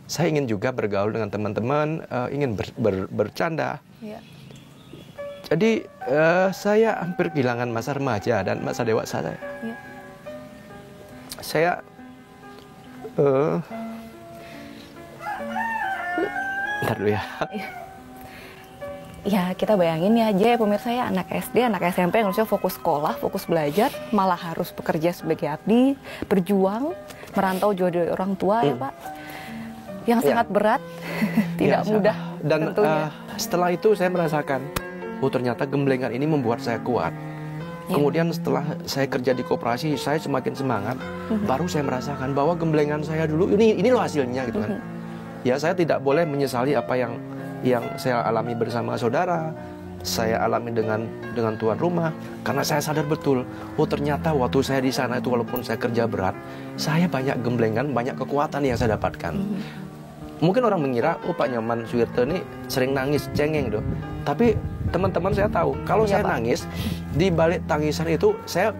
saya ingin juga bergaul dengan teman-teman, ingin bercanda. Yeah. Jadi saya hampir kehilangan masa remaja dan masa dewasa saya. Yeah. Saya bentar dulu ya. Ya kita bayangin ya aja ya pemirsa ya, anak SD, anak SMP yang harusnya fokus sekolah, fokus belajar, malah harus bekerja sebagai abdi, berjuang, merantau jauh dari orang tua ya Pak. Yang sangat berat, tidak mudah. Dan setelah itu saya merasakan, ternyata gemblengan ini membuat saya kuat. Kemudian setelah saya kerja di koperasi, saya semakin semangat. Baru saya merasakan bahwa gemblengan saya dulu ini loh hasilnya gitu kan. Ya saya tidak boleh menyesali apa yang saya alami bersama saudara, saya alami dengan tuan rumah, karena saya sadar betul, ternyata waktu saya di sana itu walaupun saya kerja berat, saya banyak gemblengan, banyak kekuatan yang saya dapatkan. Mungkin orang mengira, Pak Nyoman Suyoto ini sering nangis, cengeng gitu. Tapi teman-teman saya tahu, kalau saya nangis, di balik tangisan itu saya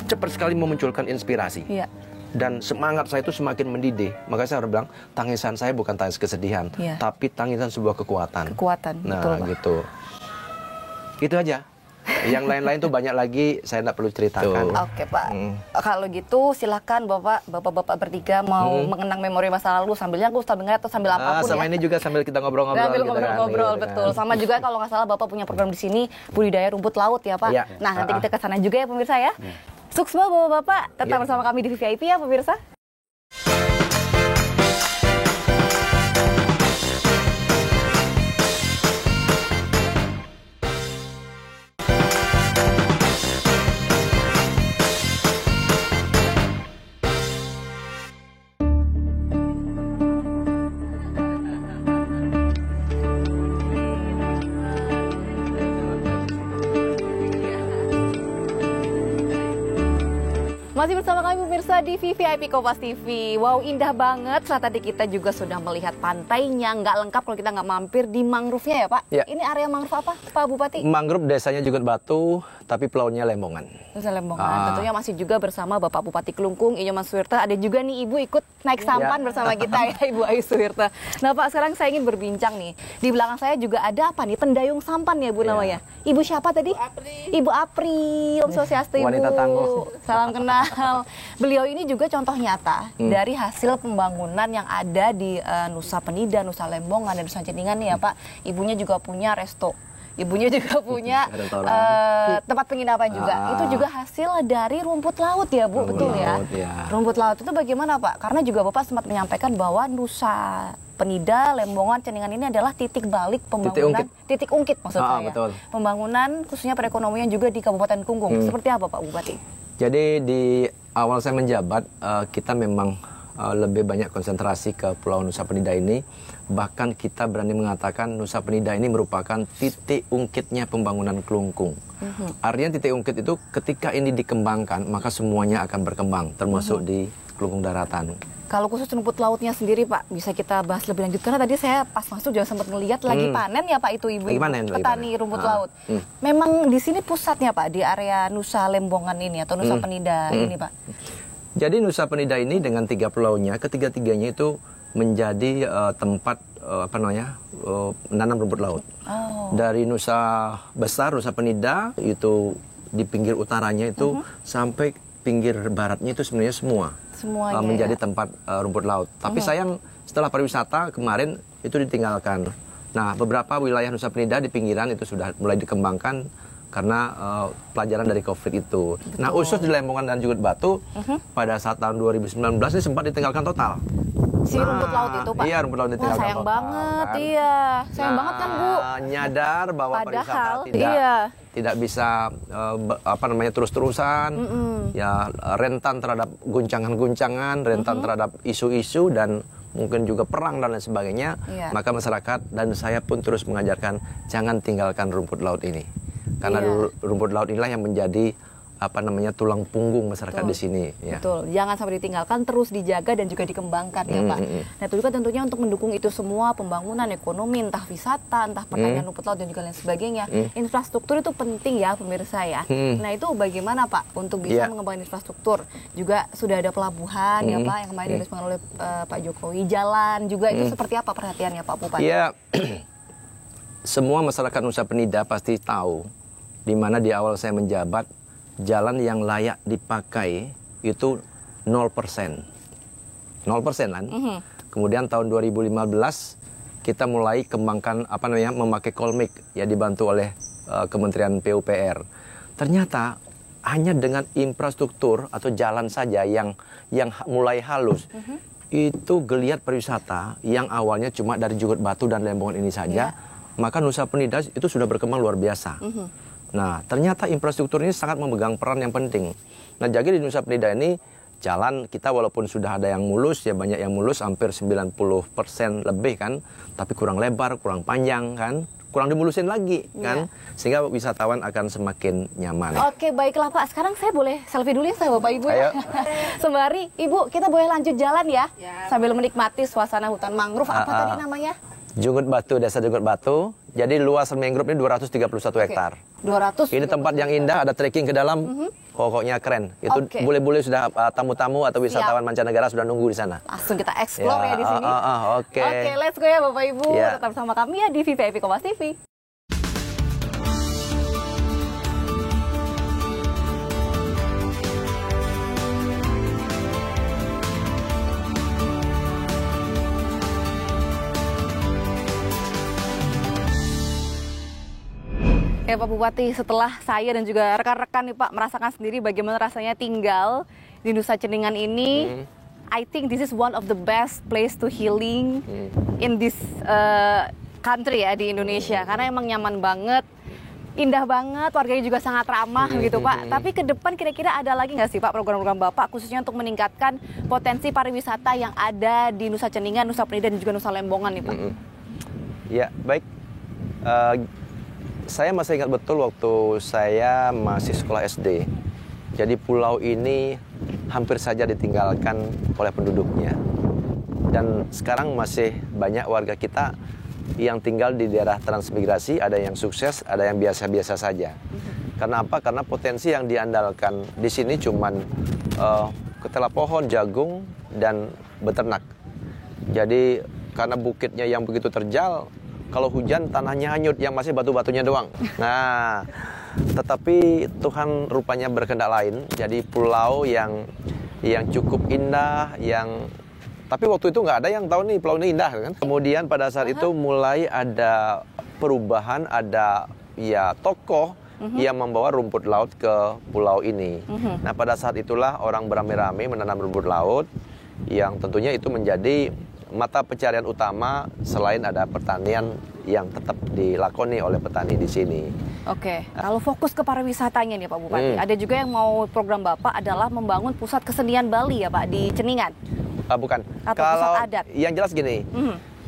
cepat sekali memunculkan inspirasi. Iya. Dan semangat saya itu semakin mendidih. Makanya saya harus bilang, tangisan saya bukan tangis kesedihan, tapi tangisan sebuah kekuatan. Nah, betul, gitu. Itu aja. Yang lain-lain tuh banyak lagi, saya tidak perlu ceritakan. Oke Pak, kalau gitu silakan bapak-bapak bertiga mau mengenang memori masa lalu sambil nyangkut, sambil ngeliat, atau sambil apapun sama ya. ini juga sambil kita ngobrol-ngobrol. Sambil ngobrol-ngobrol, gitu betul. Sama juga kalau nggak salah bapak punya program di sini budidaya rumput laut ya Pak. Ya. Nah nanti kita ke sana juga ya pemirsa ya. Sukses bapak-bapak, tetap bersama kami di VVIP ya pemirsa. Masih bersama kami pemirsa di VVIP Kompas TV. Wow, indah banget. Saat tadi kita juga sudah melihat pantainya. Nggak lengkap kalau kita nggak mampir di mangrove-nya ya Pak? Ya. Ini area mangrove apa Pak Bupati? Mangrove desanya juga Batu, tapi pulaunya Lembongan. Lembongan. Tentunya masih juga bersama Bapak Bupati Kelungkung, Nyoman Suyoto. Ada juga nih Ibu ikut naik sampan bersama kita ya Ibu Ayu Suyoto. Nah Pak, sekarang saya ingin berbincang nih. Di belakang saya juga ada apa nih? Pendayung sampan ya Bu namanya. Ibu siapa tadi? Ibu Apri. Om Swastiastu Ibu. Wanita tangguh. Salam kenal. Beliau ini juga contoh nyata dari hasil pembangunan yang ada di Nusa Penida, Nusa Lembongan, dan Nusa Ceningan nih ya Pak. Ibunya juga punya resto. Ibunya juga punya tempat penginapan juga. Itu juga hasil dari rumput laut ya Bu, betul ya? Rumput laut itu bagaimana Pak? Karena juga Bapak sempat menyampaikan bahwa Nusa Penida, Lembongan, Ceningan ini adalah titik balik pembangunan, titik ungkit maksud saya. Betul. Pembangunan khususnya perekonomian juga di Kabupaten Klungkung. Seperti apa Pak Bupati? Jadi di awal saya menjabat, kita memang lebih banyak konsentrasi ke Pulau Nusa Penida ini. Bahkan kita berani mengatakan Nusa Penida ini merupakan titik ungkitnya pembangunan Klungkung. Artinya titik ungkit itu ketika ini dikembangkan, maka semuanya akan berkembang, termasuk di Klungkung Daratan. Kalau khusus rumput lautnya sendiri Pak, bisa kita bahas lebih lanjut. Karena tadi saya pas masuk juga sempat ngelihat lagi panen ya Pak, itu ibu-ibu petani rumput laut. Memang di sini pusatnya Pak, di area Nusa Lembongan ini atau Nusa Penida ini Pak? Jadi Nusa Penida ini dengan 3 pulaunya, ketiga-tiganya itu menjadi tempat menanam rumput laut. Dari Nusa Besar, Nusa Penida itu di pinggir utaranya itu sampai pinggir baratnya itu sebenarnya semuanya menjadi tempat rumput laut. Tapi sayang setelah pariwisata kemarin itu ditinggalkan. Nah, beberapa wilayah Nusa Penida di pinggiran itu sudah mulai dikembangkan karena pelajaran dari COVID itu. Betul. Nah, khusus di Lembongan dan Jugut Batu pada saat tahun 2019 ini sempat ditinggalkan total. Si rumput laut itu Pak? Iya, rumput laut ditinggalkan sayang total. Banget, kan? Iya. Sayang banget kan Bu? Nyadar bahwa pariwisata tidak bisa terus-terusan, ya rentan terhadap guncangan-guncangan, rentan terhadap isu-isu dan mungkin juga perang dan lain sebagainya. Maka masyarakat dan saya pun terus mengajarkan jangan tinggalkan rumput laut ini, karena rumput laut inilah yang menjadi tulang punggung masyarakat di sini. Ya. Betul, jangan sampai ditinggalkan, terus dijaga dan juga dikembangkan ya Pak. Nah itu juga tentunya untuk mendukung itu semua, pembangunan ekonomi, entah wisata, entah pertanian rumput laut dan juga lain sebagainya. Infrastruktur itu penting ya pemirsa ya. Nah itu bagaimana Pak untuk bisa mengembangkan infrastruktur? Juga sudah ada pelabuhan ya Pak yang kemarin diresmikan oleh Pak Jokowi, jalan juga itu seperti apa perhatiannya Pak Bupati? Iya, semua masyarakat Nusa Penida pasti tahu di mana di awal saya menjabat jalan yang layak dipakai itu 0%. 0% kan? Kemudian tahun 2015 kita mulai kembangkan memakai kolmik ya dibantu oleh Kementerian PUPR. Ternyata hanya dengan infrastruktur atau jalan saja yang mulai halus itu geliat pariwisata yang awalnya cuma dari Jugut Batu dan Lembongan ini saja, maka Nusa Penida itu sudah berkembang luar biasa. Nah, ternyata infrastruktur ini sangat memegang peran yang penting. Nah, jadi di Nusa Penida ini jalan kita walaupun sudah ada yang mulus, ya banyak yang mulus, hampir 90% lebih kan, tapi kurang lebar, kurang panjang kan, kurang dimulusin lagi kan, sehingga wisatawan akan semakin nyaman. Oke, baiklah Pak. Sekarang saya boleh selfie dulu ya sama Bapak Ibu ya. Sembari Ibu, kita boleh lanjut jalan ya, sambil menikmati suasana hutan mangrove. Apa tadi namanya? Jugut Batu, Desa Jugut Batu. Jadi luas mangrove ini 231 hektar. 200. Ini tempat yang indah, ada trekking ke dalam. Pokoknya keren. Itu bule-bule sudah tamu-tamu atau wisatawan mancanegara sudah nunggu di sana. Langsung kita explore ya di sini. Oke, let's go ya Bapak Ibu. Tetap bersama kami ya di VVIP Kompas TV. Ya Pak Bupati, setelah saya dan juga rekan-rekan nih Pak merasakan sendiri bagaimana rasanya tinggal di Nusa Ceningan ini, I think this is one of the best place to healing in this country ya, di Indonesia. Karena emang nyaman banget, indah banget, warganya juga sangat ramah gitu Pak. Tapi ke depan kira-kira ada lagi nggak sih Pak program-program Bapak khususnya untuk meningkatkan potensi pariwisata yang ada di Nusa Ceningan, Nusa Penida dan juga Nusa Lembongan nih Pak? Ya, baik. Saya masih ingat betul waktu saya masih sekolah SD. Jadi pulau ini hampir saja ditinggalkan oleh penduduknya. Dan sekarang masih banyak warga kita yang tinggal di daerah transmigrasi, ada yang sukses, ada yang biasa-biasa saja. Karena apa? Karena potensi yang diandalkan di sini cuman ketela pohon, jagung, dan beternak. Jadi karena bukitnya yang begitu terjal, kalau hujan tanahnya hanyut, yang masih batu-batunya doang. Nah, tetapi Tuhan rupanya berkehendak lain. Jadi pulau yang cukup indah, tapi waktu itu nggak ada yang tahu nih pulau ini indah kan. Kemudian pada saat itu mulai ada perubahan, ada tokoh yang membawa rumput laut ke pulau ini. Nah, pada saat itulah orang beramai-ramai menanam rumput laut yang tentunya itu menjadi mata pencarian utama selain ada pertanian yang tetap dilakoni oleh petani di sini. Oke, kalau fokus ke pariwisatanya nih Pak Bupati, ada juga yang mau program Bapak adalah membangun pusat kesenian Bali ya Pak di Ceningan. Bukan. Atau Kalau pusat adat. yang jelas gini,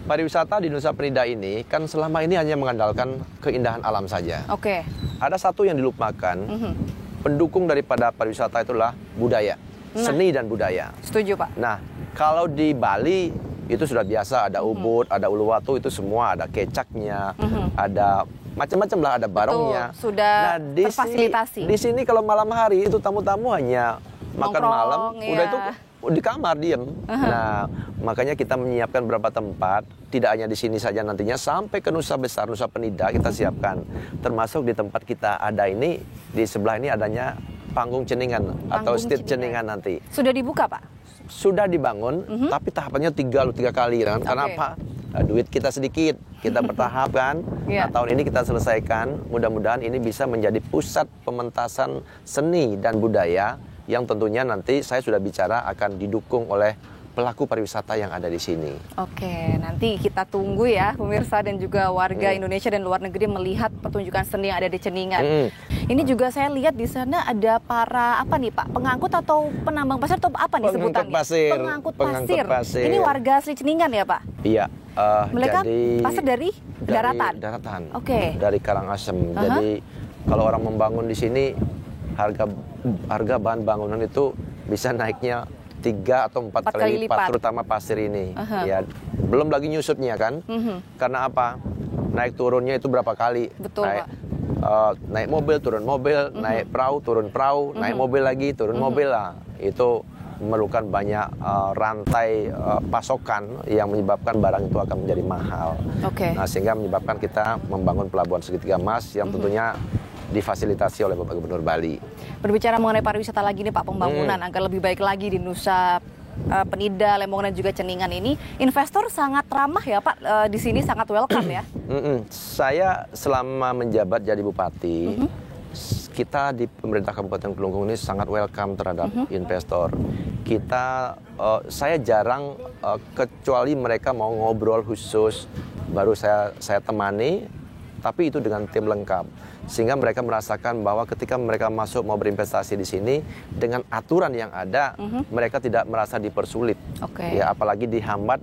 pariwisata di Nusa Penida ini kan selama ini hanya mengandalkan keindahan alam saja. Oke. Ada satu yang dilupakan, pendukung daripada pariwisata itulah budaya, seni dan budaya. Setuju Pak. Nah, kalau di Bali itu sudah biasa, ada Ubud, ada Uluwatu, itu semua ada kecaknya, ada macam-macam lah, ada barongnya. Betul, sudah terfasilitasi. Di sini kalau malam hari itu tamu-tamu hanya makan Nongkrong, malam, udah ya. itu di kamar diem. Nah, makanya kita menyiapkan beberapa tempat, tidak hanya di sini saja nantinya, sampai ke Nusa Besar, Nusa Penida kita siapkan. Termasuk di tempat kita ada ini, di sebelah ini adanya panggung Ceningan atau stage Ceningan nanti. Sudah dibuka Pak? Sudah dibangun, tapi tahapannya 3 kali kan. Karena apa? Duit kita sedikit, kita bertahap kan. Nah, tahun ini kita selesaikan. Mudah-mudahan ini bisa menjadi pusat pementasan seni dan budaya yang tentunya nanti saya sudah bicara akan didukung oleh pelaku pariwisata yang ada di sini. Oke, nanti kita tunggu ya pemirsa dan juga warga Indonesia dan luar negeri melihat pertunjukan seni yang ada di Ceningan. Ini juga saya lihat di sana ada para apa nih Pak, pengangkut atau penambang pasir atau apa nih sebutannya? Pengangkut pasir. Ini warga asli Ceningan ya Pak? Iya. Mereka jadi pasir dari daratan? Daratan. Oke. Dari Karangasem. Jadi kalau orang membangun di sini harga bahan bangunan itu bisa naiknya 3 atau 4 kali lipat, terutama pasir ini. Ya, belum lagi nyusutnya kan? Karena apa? Naik turunnya itu berapa kali? Betul, naik, Pak. Naik mobil, turun mobil, naik perahu, turun perahu, naik mobil lagi, turun mobil lah. Itu memerlukan banyak rantai pasokan yang menyebabkan barang itu akan menjadi mahal. Nah, sehingga menyebabkan kita membangun pelabuhan segitiga emas yang tentunya difasilitasi oleh Bapak Gubernur Bali. Berbicara mengenai pariwisata lagi nih Pak, pembangunan agar lebih baik lagi di Nusa Penida, Lembongan dan juga Ceningan ini, investor sangat ramah ya Pak, di sini sangat welcome ya. Saya selama menjabat jadi bupati, kita di pemerintah Kabupaten Kelungkung ini sangat welcome terhadap investor. Saya jarang kecuali mereka mau ngobrol khusus, baru saya temani, tapi itu dengan tim lengkap. Sehingga mereka merasakan bahwa ketika mereka masuk mau berinvestasi di sini, dengan aturan yang ada, mereka tidak merasa dipersulit. Ya, apalagi dihambat,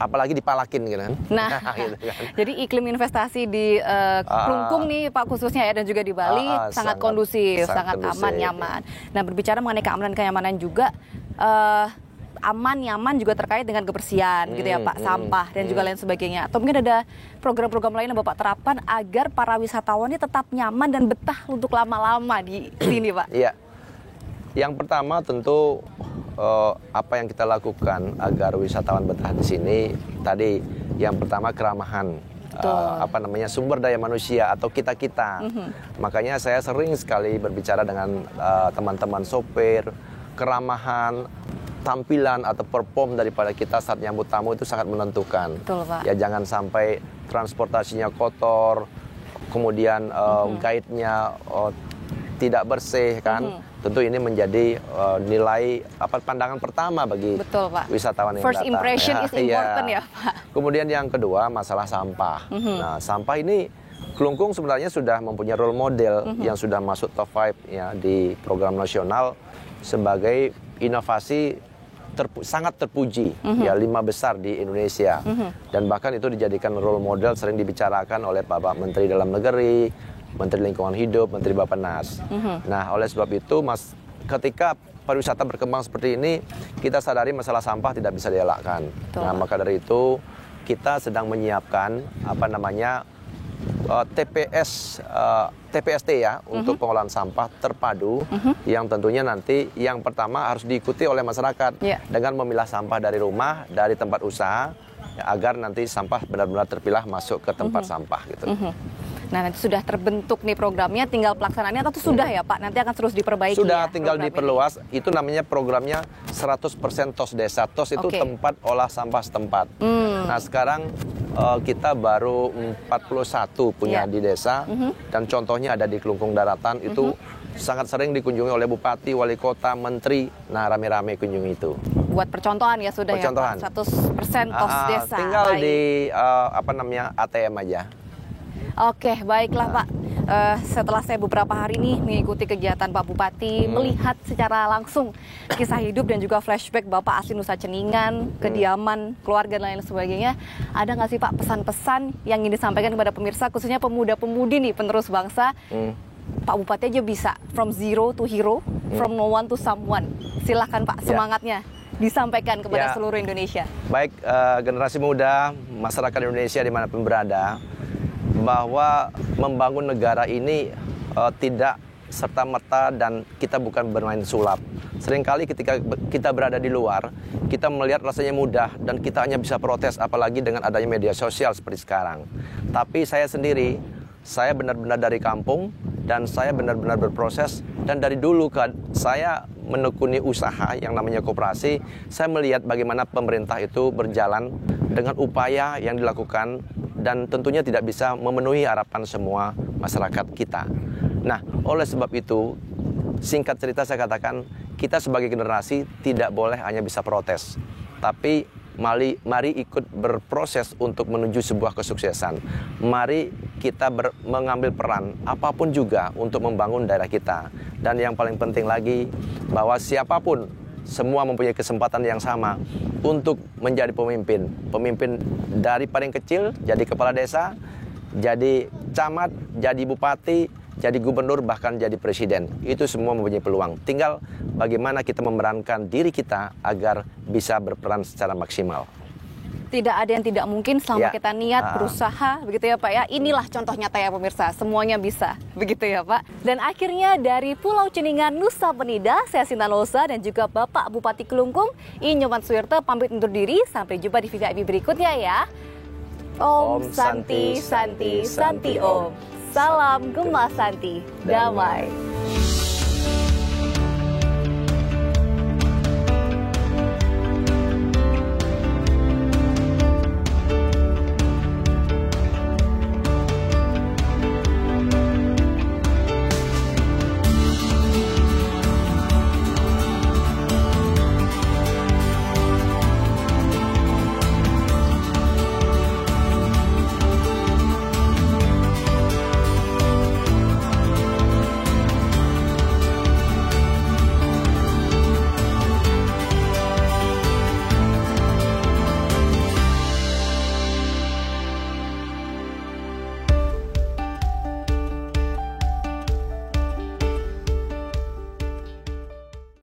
apalagi dipalakin gitu kan. Nah, gitu kan. Jadi iklim investasi di Kelungkung nih Pak khususnya ya, dan juga di Bali sangat kondusif, sangat aman, nyaman. Nah, berbicara mengenai keamanan dan kenyamanan juga, aman, nyaman juga terkait dengan kebersihan gitu ya Pak, sampah dan juga lain sebagainya. Atau mungkin ada program-program lain yang Bapak terapkan agar para wisatawan ini tetap nyaman dan betah untuk lama-lama di sini Pak? Iya. Yang pertama tentu apa yang kita lakukan agar wisatawan betah di sini, tadi yang pertama keramahan. Sumber daya manusia atau kita-kita. Makanya saya sering sekali berbicara dengan teman-teman sopir, keramahan, tampilan atau perform daripada kita saat nyambut tamu itu sangat menentukan. Betul, Pak. Ya, jangan sampai transportasinya kotor, kemudian guide-nya tidak bersih kan. Tentu ini menjadi nilai pandangan pertama bagi wisatawan yang First datang. impression is important ya Pak. Kemudian yang kedua masalah sampah. Nah, sampah ini Kelungkung sebenarnya sudah mempunyai role model yang sudah masuk top 5 ya di program nasional sebagai inovasi sangat terpuji, ya 5 besar di Indonesia. Dan bahkan itu dijadikan role model, sering dibicarakan oleh Bapak Menteri Dalam Negeri, Menteri Lingkungan Hidup, Menteri Bappenas. Nah, oleh sebab itu, ketika pariwisata berkembang seperti ini, kita sadari masalah sampah tidak bisa dielakkan. Nah, maka dari itu kita sedang menyiapkan TPST ya untuk pengolahan sampah terpadu yang tentunya nanti yang pertama harus diikuti oleh masyarakat dengan memilah sampah dari rumah, dari tempat usaha ya, agar nanti sampah benar-benar terpilah masuk ke tempat sampah gitu. Nah, nanti sudah terbentuk nih programnya, tinggal pelaksanaannya atau sudah ya Pak? Nanti akan terus diperbaiki. Sudah, ya, tinggal diperluas. Itu namanya programnya 100% TOS Desa. TOS itu tempat olah sampah setempat. Nah, sekarang kita baru 41 punya di desa, dan contohnya ada di Kelungkung Daratan, itu sangat sering dikunjungi oleh bupati, wali kota, menteri. Nah, rame-rame kunjungi itu. buat percontohan ya sudah Percontohan. ya Pak, 100% pos desa. Tinggal Baik. di ATM aja. Oke, baiklah Pak. Setelah saya beberapa hari ini mengikuti kegiatan Pak Bupati, melihat secara langsung kisah hidup dan juga flashback Bapak asli Nusa Ceningan, kediaman, keluarga dan lain sebagainya, ada nggak sih Pak pesan-pesan yang ingin disampaikan kepada pemirsa, khususnya pemuda-pemudi nih, penerus bangsa? Pak Bupati aja bisa, from zero to hero, from no one to someone. Silahkan Pak, semangatnya disampaikan kepada seluruh Indonesia. Baik, generasi muda, masyarakat Indonesia dimanapun berada, bahwa membangun negara ini tidak serta-merta dan kita bukan bermain sulap. Seringkali ketika kita berada di luar, kita melihat rasanya mudah dan kita hanya bisa protes, apalagi dengan adanya media sosial seperti sekarang. Tapi saya sendiri, saya benar-benar dari kampung dan saya benar-benar berproses, dan dari dulu saya menekuni usaha yang namanya koperasi, saya melihat bagaimana pemerintah itu berjalan dengan upaya yang dilakukan dan tentunya tidak bisa memenuhi harapan semua masyarakat kita. Nah, oleh sebab itu, singkat cerita saya katakan, kita sebagai generasi tidak boleh hanya bisa protes, tapi mari ikut berproses untuk menuju sebuah kesuksesan. Mari kita mengambil peran apapun juga untuk membangun daerah kita. Dan yang paling penting lagi, bahwa siapapun, semua mempunyai kesempatan yang sama untuk menjadi pemimpin. Pemimpin dari paling kecil, jadi kepala desa, jadi camat, jadi bupati, jadi gubernur, bahkan jadi presiden. Itu semua mempunyai peluang. Tinggal bagaimana kita memerankan diri kita agar bisa berperan secara maksimal. Tidak ada yang tidak mungkin selama kita niat, berusaha, begitu ya Pak ya. Inilah contoh nyata ya pemirsa, semuanya bisa, begitu ya Pak. Dan akhirnya dari Pulau Ceningan, Nusa Penida, saya Sinta Nosa dan juga Bapak Bupati Kelungkung, Nyoman Suwirte pamit undur diri. Sampai jumpa di VIP berikutnya ya. Om Santi Santi Santi Om. Salam Gema Santi, damai.